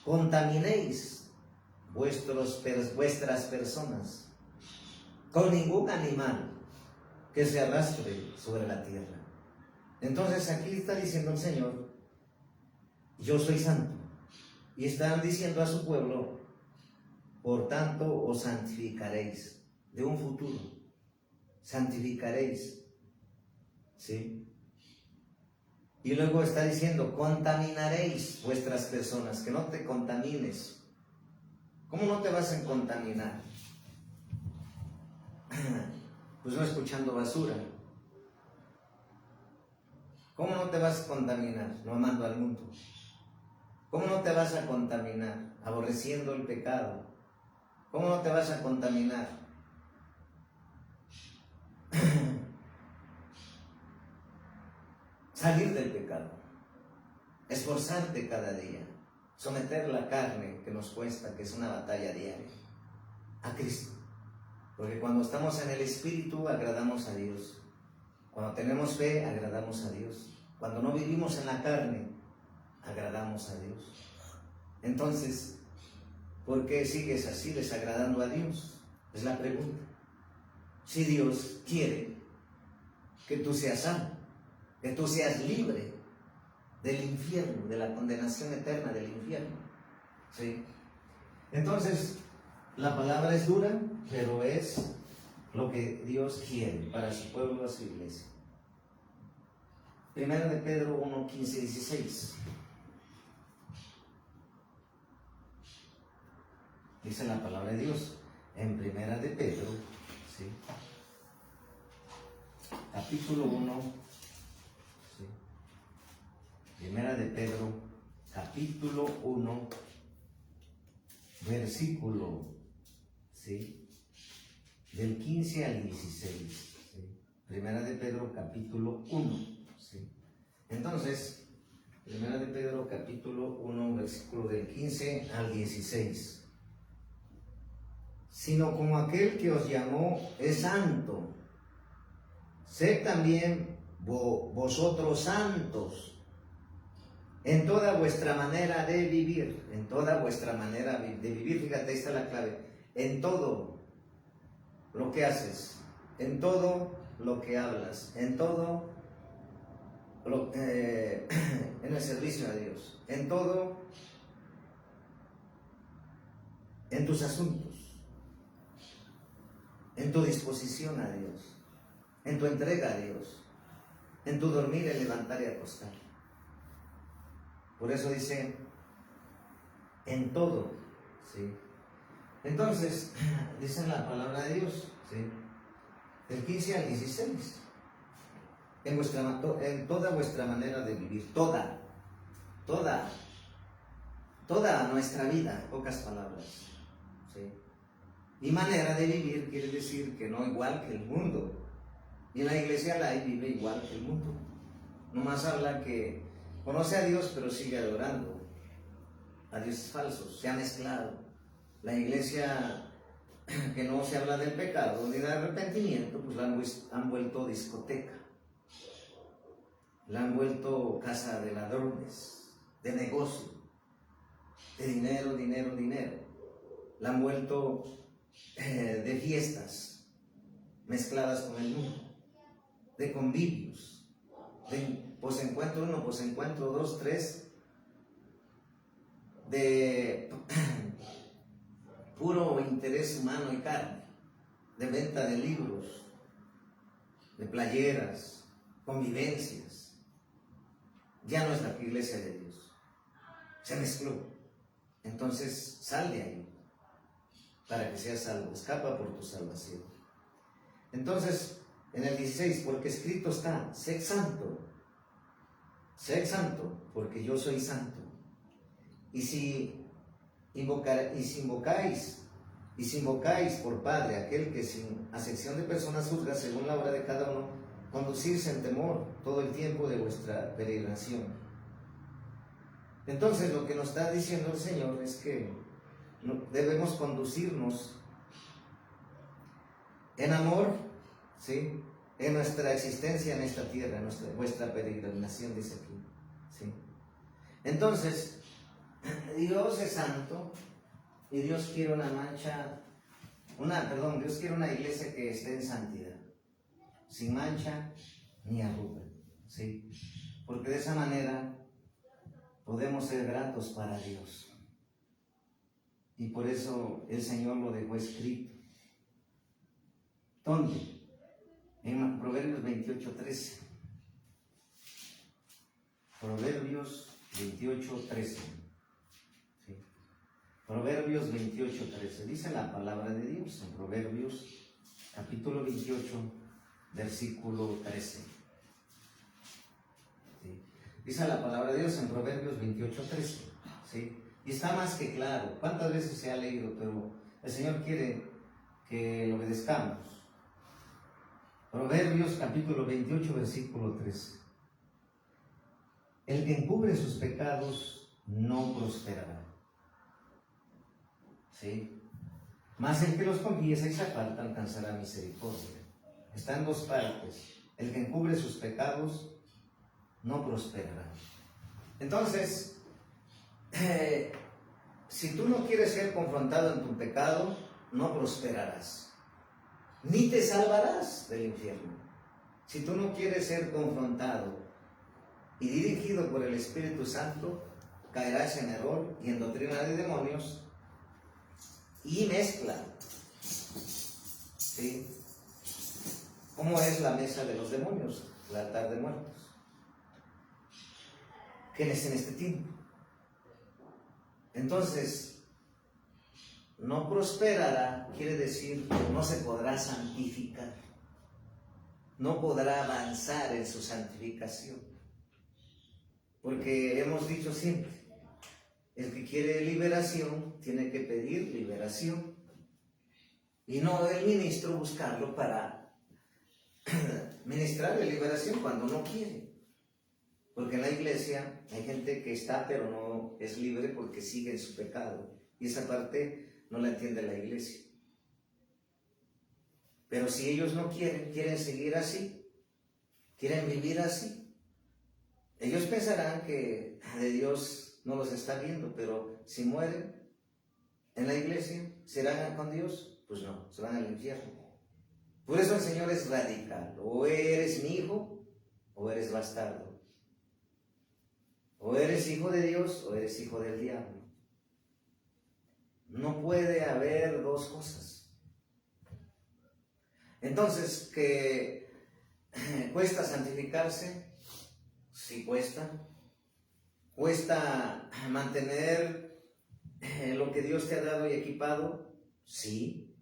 [SPEAKER 1] contaminéis vuestras personas con ningún animal que se arrastre sobre la tierra. Entonces aquí está diciendo el Señor, yo soy santo. Y están diciendo a su pueblo, por tanto os santificaréis, de un futuro, santificaréis. ¿Sí? Y luego está diciendo, contaminaréis vuestras personas, que no te contamines. ¿Cómo no te vas a contaminar? Pues no escuchando basura. ¿Cómo no te vas a contaminar? No amando al mundo. ¿Cómo no te vas a contaminar? Aborreciendo el pecado. ¿Cómo no te vas a contaminar? Salir del pecado. Esforzarte cada día. Someter la carne que nos cuesta, que es una batalla diaria, a Cristo. Porque cuando estamos en el Espíritu agradamos a Dios. Cuando tenemos fe agradamos a Dios. Cuando no vivimos en la carne agradamos a Dios. Entonces, ¿por qué sigues así desagradando a Dios? Es la pregunta. Si Dios quiere que tú seas salvo, que tú seas libre del infierno, de la condenación eterna del infierno, ¿sí? Entonces, la palabra es dura, pero es lo que Dios quiere para su pueblo, a su iglesia. Primera de Pedro 1, 15, 16. Dice la palabra de Dios en Primera de Pedro, ¿sí? Capítulo 1, ¿sí? Primera de Pedro, capítulo 1, versículo, ¿sí? Del 15 al 16, ¿sí? Primera de Pedro, capítulo 1, ¿sí? Entonces, Primera de Pedro, capítulo 1, versículo del 15 al 16. Sino como aquel que os llamó es santo, sed también vosotros santos en toda vuestra manera de vivir, en toda vuestra manera de vivir. Fíjate, ahí está la clave. En todo lo que haces, en todo lo que hablas, en todo en el servicio a Dios, en todo, en tus asuntos, en tu disposición a Dios, en tu entrega a Dios, en tu dormir, en levantar y acostar. Por eso dice, en todo, ¿sí? Entonces, dice la palabra de Dios, ¿sí? Del 15 al 16. En toda vuestra manera de vivir, toda nuestra vida, pocas palabras, ¿sí? Y manera de vivir quiere decir que no igual que el mundo. Y en la iglesia la vive igual que el mundo. Nomás habla que conoce a Dios, pero sigue adorando a dioses falsos. Se ha mezclado. La iglesia que no se habla del pecado ni del arrepentimiento, pues la han vuelto discoteca. La han vuelto casa de ladrones, de negocio, de dinero, dinero, dinero. La han vuelto de fiestas mezcladas con el mundo, de convivios, de posencuentro 1, posencuentro 2, 3, de puro interés humano y carne, de venta de libros, de playeras, convivencias. Ya no es la iglesia de Dios, se mezcló. Entonces sal de ahí para que seas salvo, escapa por tu salvación. Entonces, en el 16, porque escrito está, sed santo, porque yo soy santo. Y si invocáis por Padre aquel que sin acepción de personas juzga según la obra de cada uno, conducirse en temor todo el tiempo de vuestra peregrinación. Entonces, lo que nos está diciendo el Señor es que debemos conducirnos en amor, ¿sí? En nuestra existencia en esta tierra, vuestra peregrinación, dice aquí, ¿sí? Entonces, Dios es santo y Dios quiere Dios quiere una iglesia que esté en santidad, sin mancha ni arruga, ¿sí? Porque de esa manera podemos ser gratos para Dios. Y por eso el Señor lo dejó escrito. ¿Dónde? En Proverbios 28:13. Proverbios 28:13. ¿Sí? Proverbios 28:13. Dice la palabra de Dios en Proverbios capítulo 28, versículo 13. ¿Sí? Dice la palabra de Dios en Proverbios 28:13. ¿Sí? Y está más que claro. ¿Cuántas veces se ha leído? Pero el Señor quiere que lo obedezcamos. Proverbios capítulo 28, versículo 13. El que encubre sus pecados no prosperará, ¿sí? Mas el que los confiesa y se aparta alcanzará misericordia. Está en dos partes. El que encubre sus pecados no prosperará. Entonces, si tú no quieres ser confrontado en tu pecado, no prosperarás, ni te salvarás del infierno. Si tú no quieres ser confrontado y dirigido por el Espíritu Santo, caerás en error y en doctrina de demonios y mezcla. ¿Sí? ¿Cómo es la mesa de los demonios? El altar de muertos. ¿Qué es en este tiempo? Entonces, no prosperará, quiere decir que no se podrá santificar. No podrá avanzar en su santificación. Porque hemos dicho siempre, el que quiere liberación tiene que pedir liberación. Y no el ministro buscarlo para ministrarle liberación cuando no quiere. Porque en la iglesia hay gente que está pero no es libre porque sigue en su pecado. Y esa parte no la entiende la iglesia. Pero si ellos no quieren seguir así, quieren vivir así, ellos pensarán que de Dios no los está viendo, pero si mueren en la iglesia, ¿serán con Dios? Pues no, se van al infierno. Por eso el Señor es radical. O eres mi hijo, o eres bastardo. O eres hijo de Dios, o eres hijo del diablo. No puede haber dos cosas. Entonces, ¿que cuesta santificarse? Sí cuesta. ¿Cuesta mantener lo que Dios te ha dado y equipado? Sí.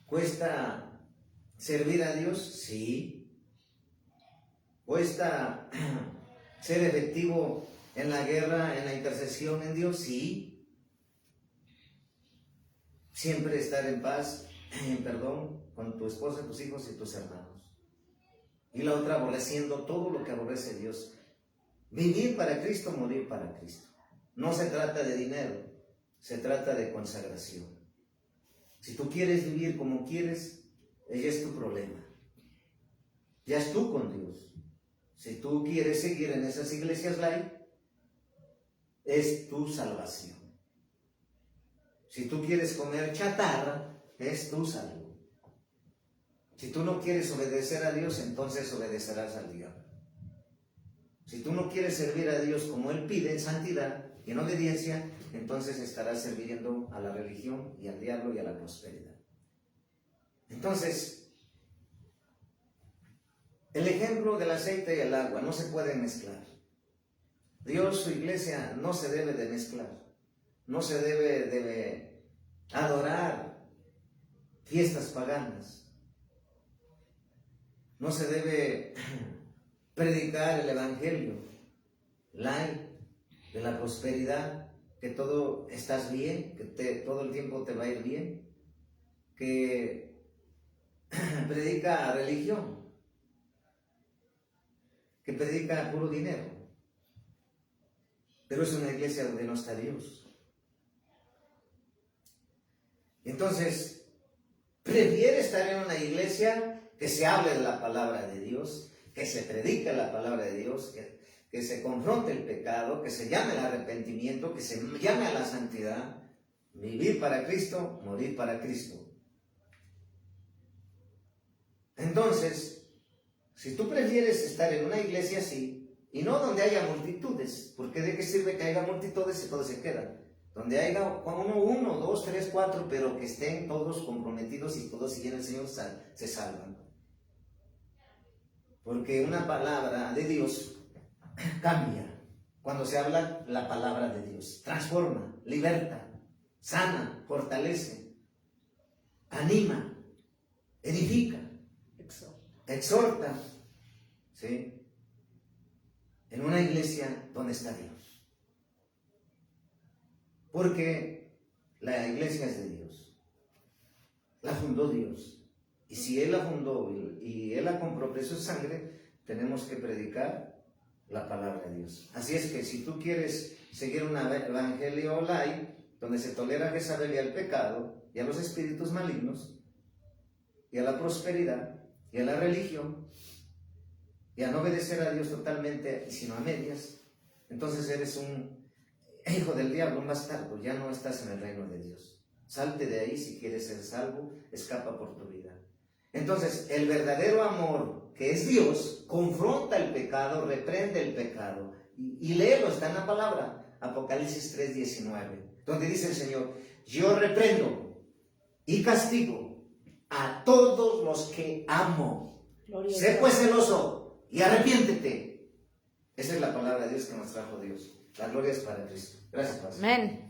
[SPEAKER 1] ¿Cuesta servir a Dios? Sí. ¿Cuesta ser efectivo en la guerra, en la intercesión en Dios? Sí. Siempre estar en paz, en perdón, con tu esposa, tus hijos y tus hermanos. Y la otra, aborreciendo todo lo que aborrece Dios. Vivir para Cristo, morir para Cristo. No se trata de dinero, se trata de consagración. Si tú quieres vivir como quieres, ella es tu problema. Ya es tú con Dios. Si tú quieres seguir en esas iglesias light, es tu salvación. Si tú quieres comer chatarra, es tu salud. Si tú no quieres obedecer a Dios, entonces obedecerás al diablo. Si tú no quieres servir a Dios como Él pide, en santidad y en obediencia, entonces estarás sirviendo a la religión y al diablo y a la prosperidad. Entonces, el ejemplo del aceite y el agua no se pueden mezclar. Dios, su iglesia, no se debe de mezclar. No se debe de adorar fiestas paganas. No se debe predicar el evangelio light de la prosperidad, que todo estás bien, que todo el tiempo te va a ir bien, que predica religión, que predica puro dinero. Pero es una iglesia donde no está Dios. Entonces, prefiere estar en una iglesia que se hable de la palabra de Dios, que se predique la palabra de Dios, que se confronte el pecado, que se llame al arrepentimiento, que se llame a la santidad, vivir para Cristo, morir para Cristo. Entonces, si tú prefieres estar en una iglesia así, y no donde haya multitudes, porque de qué sirve que haya multitudes si todos se quedan. Donde haya uno, dos, tres, cuatro, pero que estén todos comprometidos y todos siguen al Señor, se salvan. Porque una palabra de Dios cambia cuando se habla la palabra de Dios. Transforma, liberta, sana, fortalece, anima, edifica, exhorta. ¿Sí? En una iglesia donde está Dios. Porque la iglesia es de Dios. La fundó Dios. Y si Él la fundó y Él la compró precio de sangre, tenemos que predicar la palabra de Dios. Así es que si tú quieres seguir un evangelio light, donde se tolera a Jezabel y al pecado, y a los espíritus malignos, y a la prosperidad, y a la religión, y a no obedecer a Dios totalmente, sino a medias, entonces eres un hijo del diablo, un bastardo, ya no estás en el reino de Dios. Salte de ahí si quieres ser salvo, escapa por tu vida. Entonces, el verdadero amor, que es Dios, confronta el pecado, reprende el pecado, y léelo, está en la palabra. Apocalipsis 3:19, donde dice el Señor, yo reprendo y castigo a todos los que amo. Sé pues celoso y arrepiéntete. Esa es la palabra de Dios que nos trajo Dios. La gloria es para Cristo. Gracias, Pastor.
[SPEAKER 2] Amén.